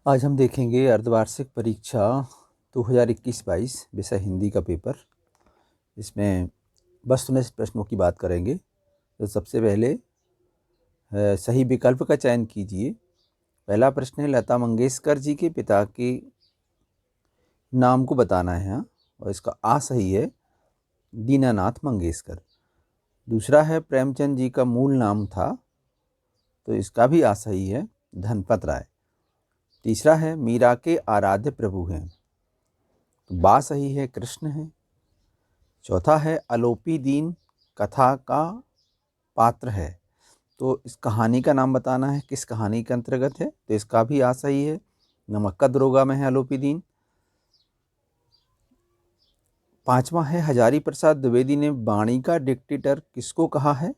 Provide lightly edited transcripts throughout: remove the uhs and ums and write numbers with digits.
आज हम देखेंगे अर्धवार्षिक परीक्षा 2021-22 विषय हिंदी का पेपर। इसमें वस्तुनिष्ठ प्रश्नों की बात करेंगे। तो सबसे पहले सही विकल्प का चयन कीजिए। पहला प्रश्न है, लता मंगेशकर जी के पिता के नाम को बताना है यहाँ, और इसका आ सही है दीनानाथ मंगेशकर। दूसरा है, प्रेमचंद जी का मूल नाम था, तो इसका भी आ सही है धनपत राय। तीसरा है, मीरा के आराध्य प्रभु हैं, तो बा सही है कृष्ण है। चौथा है, अलोपी दीन कथा का पात्र है, तो इस कहानी का नाम बताना है, किस कहानी के अंतर्गत है, तो इसका भी आ सही है नमक का दरोगा में है अलोपी दीन। पांचवा है, हजारी प्रसाद द्विवेदी ने वाणी का डिक्टेटर किसको कहा है,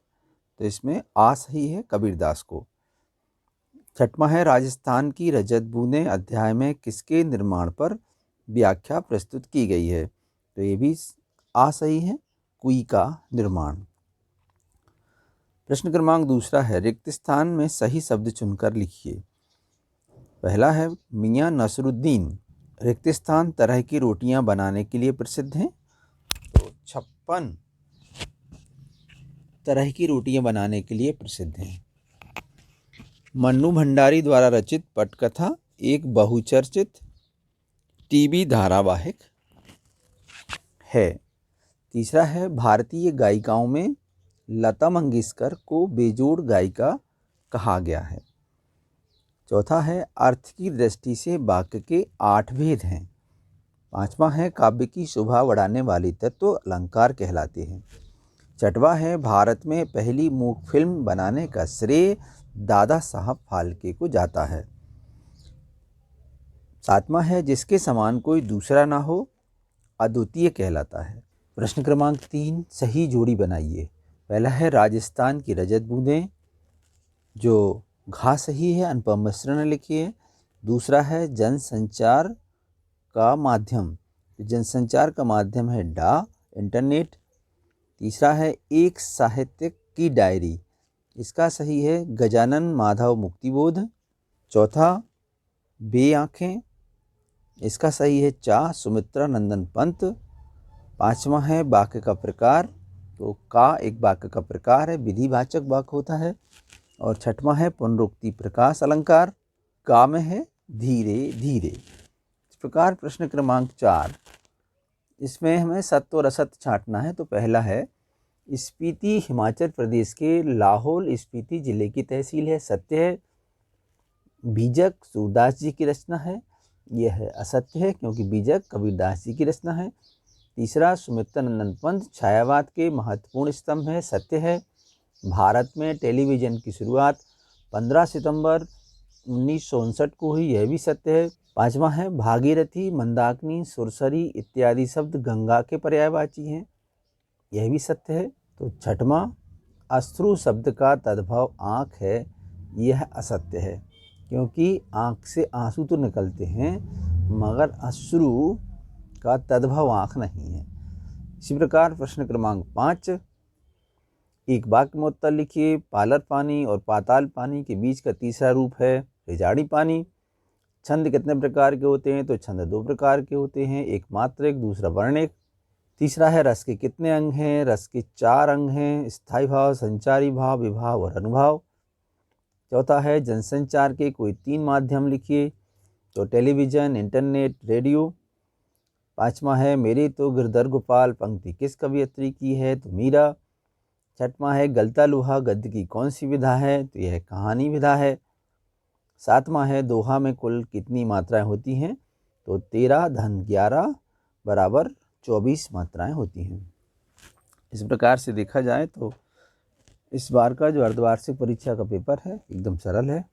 तो इसमें आ सही है कबीरदास को। छठवां है, राजस्थान की रजत बूंदें अध्याय में किसके निर्माण पर व्याख्या प्रस्तुत की गई है, तो ये भी आ सही है कुई का निर्माण। प्रश्न क्रमांक दूसरा है, रिक्त स्थान में सही शब्द चुनकर लिखिए। पहला है, मियां नसरुद्दीन रिक्त स्थान तरह की रोटियां बनाने के लिए प्रसिद्ध हैं, तो 56 तरह की रोटियां बनाने के लिए प्रसिद्ध हैं। मन्नू भंडारी द्वारा रचित पटकथा एक बहुचर्चित टीवी धारावाहिक है। तीसरा है, भारतीय गायिकाओं में लता मंगेशकर को बेजोड़ गायिका कहा गया है। चौथा है, अर्थ की दृष्टि से वाक्य के 8 भेद हैं। पांचवा है, काव्य की शोभा बढ़ाने वाले तत्व अलंकार कहलाते हैं। छठवां है, भारत में पहली मूक फिल्म बनाने का श्रेय दादा साहब फाल्के को जाता है। सातवां है, जिसके समान कोई दूसरा ना हो अद्वितीय कहलाता है। प्रश्न क्रमांक 3, सही जोड़ी बनाइए। पहला है, राजस्थान की रजत बूंदें, जो घा सही है, अनुपम मिश्र ने लिखी है। दूसरा है, जनसंचार का माध्यम, जनसंचार का माध्यम है डा इंटरनेट। तीसरा है, एक साहित्यिक की डायरी, इसका सही है गजानन माधव मुक्तिबोध। चौथा, बे आँखें, इसका सही है चा सुमित्रा नंदन पंत। पांचवा है, वाक्य का प्रकार, तो का एक वाक्य का प्रकार है, विधिवाचक वाक्य होता है। और छठवां है, पुनरुक्ति प्रकाश अलंकार, का में है धीरे धीरे। इस प्रकार प्रश्न क्रमांक 4, इसमें हमें सत्य और असत्य छांटना है। तो पहला है, स्पीति हिमाचल प्रदेश के लाहौल स्पीति जिले की तहसील है, सत्य है। बीजक सूरदास जी की रचना है, यह है असत्य है क्योंकि बीजक कबीरदास जी की रचना है। तीसरा, सुमित्रा नंदन पंत छायावाद के महत्वपूर्ण स्तंभ है, सत्य है। भारत में टेलीविज़न की शुरुआत 15 सितंबर 1959 को हुई, यह भी सत्य है। पांचवा है, भागीरथी मंदाकिनी सुरसरी इत्यादि शब्द गंगा के पर्यायवाची हैं, यह भी सत्य है। तो छठवां, अश्रु शब्द का तद्भव आँख है, यह असत्य है क्योंकि आँख से आंसू तो निकलते हैं मगर अश्रु का तद्भव आँख नहीं है। इसी प्रकार प्रश्न क्रमांक 5, एक वाक्य में उत्तर लिखिए। पालर पानी और पाताल पानी के बीच का तीसरा रूप है रिजाड़ी पानी। छंद कितने प्रकार के होते हैं, तो छंद 2 प्रकार के होते हैं, एक मात्रिक दूसरा वर्णिक। तीसरा है, रस के कितने अंग हैं, रस के 4 अंग हैं, स्थायी भाव, संचारी भाव, विभाव और अनुभाव। चौथा है, जनसंचार के कोई 3 माध्यम लिखिए, तो टेलीविज़न, इंटरनेट, रेडियो। पांचवा है, मेरे तो गिरधर गोपाल पंक्ति किस कवियत्री की है, तो मीरा। छठवां है, गलता लोहा गद्य की कौन सी विधा है, तो यह कहानी विधा है। सातवां है, दोहा में कुल कितनी मात्राएं होती हैं, तो 13 धन 11 बराबर 24 मात्राएं होती हैं। इस प्रकार से देखा जाए तो इस बार का जो अर्धवार्षिक परीक्षा का पेपर है एकदम सरल है।